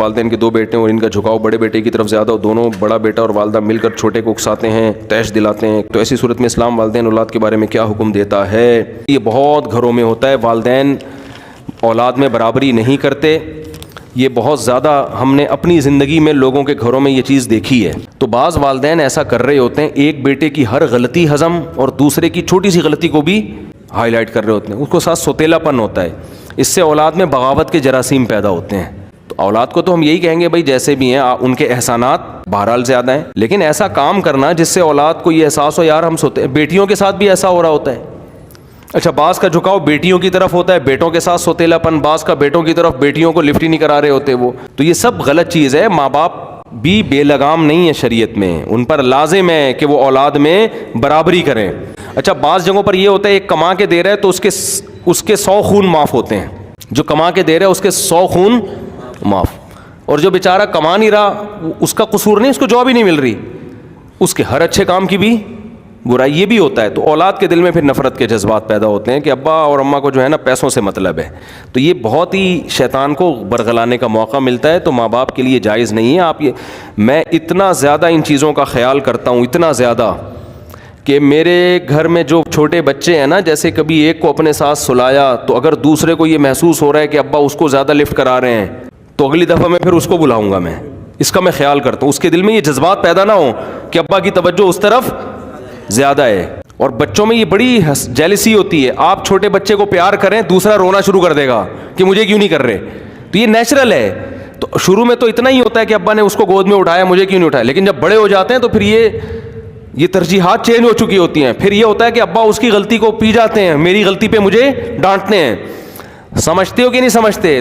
والدین کے 2 بیٹے ہیں اور ان کا جھکاؤ بڑے بیٹے کی طرف زیادہ ہو, دونوں بڑا بیٹا اور والدہ مل کر چھوٹے کو اکساتے ہیں, تیش دلاتے ہیں, تو ایسی صورت میں اسلام والدین اولاد کے بارے میں کیا حکم دیتا ہے؟ یہ بہت گھروں میں ہوتا ہے, والدین اولاد میں برابری نہیں کرتے. یہ بہت زیادہ ہم نے اپنی زندگی میں لوگوں کے گھروں میں یہ چیز دیکھی ہے. تو بعض والدین ایسا کر رہے ہوتے ہیں, ایک بیٹے کی ہر غلطی ہضم اور دوسرے کی چھوٹی سی غلطی کو بھی ہائی لائٹ کر رہے ہوتے ہیں, اس کو ساتھ سوتیلا پن ہوتا ہے. اس سے اولاد میں بغاوت کے جراثیم پیدا ہوتے ہیں. تو اولاد کو تو ہم یہی کہیں گے بھائی جیسے بھی ہیں ان کے احسانات بہرحال زیادہ ہیں, لیکن ایسا کام کرنا جس سے اولاد کو یہ احساس ہو یار ہم سوتے. بیٹیوں کے ساتھ بھی ایسا ہو رہا ہوتا ہے. اچھا, بعض کا جھکاؤ بیٹیوں کی طرف ہوتا ہے, بیٹوں کے ساتھ سوتیلا پن, بعض کا بیٹوں کی طرف, بیٹیوں کو لفٹ ہی نہیں کرا رہے ہوتے وہ. تو یہ سب غلط چیز ہے. ماں باپ بھی بے لگام نہیں ہے شریعت میں, ان پر لازم ہے کہ وہ اولاد میں برابری کریں. اچھا, بعض جگہوں پر یہ ہوتا ہے ایک کما کے دے رہا ہے تو اس کے 100 خون معاف ہوتے ہیں. جو کما کے دے رہا ہے اس کے 100 خون معاف, اور جو بیچارہ کما نہیں رہا اس کا قصور نہیں, اس کو جاب ہی نہیں مل رہی, اس کے ہر اچھے کام کی بھی برائی. یہ بھی ہوتا ہے. تو اولاد کے دل میں پھر نفرت کے جذبات پیدا ہوتے ہیں کہ ابا اور اماں کو جو ہے نا پیسوں سے مطلب ہے. تو یہ بہت ہی شیطان کو برگلانے کا موقع ملتا ہے. تو ماں باپ کے لیے جائز نہیں ہے. میں اتنا زیادہ ان چیزوں کا خیال کرتا ہوں, اتنا زیادہ کہ میرے گھر میں جو چھوٹے بچے ہیں نا, جیسے کبھی ایک کو اپنے ساتھ سلایا تو اگر دوسرے کو یہ محسوس ہو رہا ہے کہ ابا اس کو زیادہ لفٹ کرا رہے ہیں تو اگلی دفعہ میں پھر اس کو بلاؤں گا. میں اس کا خیال کرتا ہوں, اس کے دل میں یہ جذبات پیدا نہ ہوں کہ ابا کی توجہ اس طرف زیادہ ہے. اور بچوں میں یہ بڑی جیلسی ہوتی ہے. آپ چھوٹے بچے کو پیار کریں, دوسرا رونا شروع کر دے گا کہ مجھے کیوں نہیں کر رہے. تو یہ نیچرل ہے. تو شروع میں تو اتنا ہی ہوتا ہے کہ ابا نے اس کو گود میں اٹھایا, مجھے کیوں نہیں اٹھایا. لیکن جب بڑے ہو جاتے ہیں تو پھر یہ ترجیحات چینج ہو چکی ہوتی ہیں. پھر یہ ہوتا ہے کہ ابا اس کی غلطی کو پی جاتے ہیں, میری غلطی پہ مجھے ڈانٹتے ہیں. سمجھتے ہو کہ نہیں سمجھتے؟